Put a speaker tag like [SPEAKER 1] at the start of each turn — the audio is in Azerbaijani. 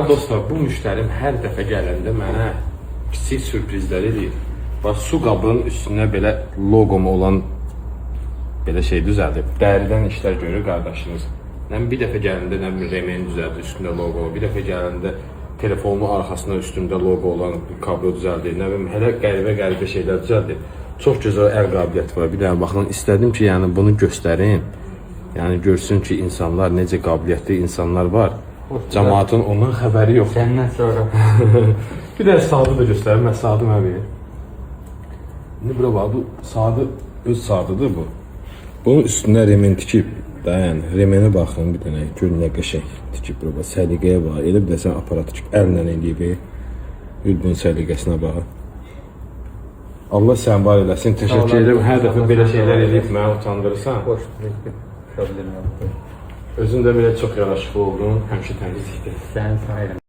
[SPEAKER 1] dostlar, bu müştərim hər dəfə gələndə mənə kiçik sürprizlər edir. Bax, su qabının üstünə belə loqom olan belə şey düzəldib. Dəridən işlər görür qardaşınız. Bir dəfə gələndə remen düzəldir, üstündə loqo. Bir dəfə gələndə telefonun arxasında üstündə loqo olan kablo düzəldir. Hələ qəribə şeylər düzəldir. Çox gözəl əl qabiliyyəti var. Bir dənə baxın, istədim ki, yəni bunu göstərim. Yəni görsün ki, insanlar necə qabiliyyətli insanlar var. Cəmaatın ondan xəbəri yox.
[SPEAKER 2] Səndən sonra.
[SPEAKER 1] Bir dənə saatı da göstərim. Mən saatı mənə verir. İndi bura bax, bu saatı öz saatıdır bu. Bunun üstündə remen tikib. Dayan, remene baxın bir dənə. Gör nə qəşəng tikib bura bax. Səliqəyə bax. Elə bir də sən aparatı tikib. Əllə eləyib. Bunun səliqəsinə bax. Allah sən var eləsin. Təşəkkür edirəm. Hər dəfə belə şeylər edib mənə utandırırsan.
[SPEAKER 2] Boş problem yoxdur.
[SPEAKER 1] Özün də belə çox yaraşıqlı oldun. Həmişə təmizlikdə.
[SPEAKER 2] Sənin sayılır.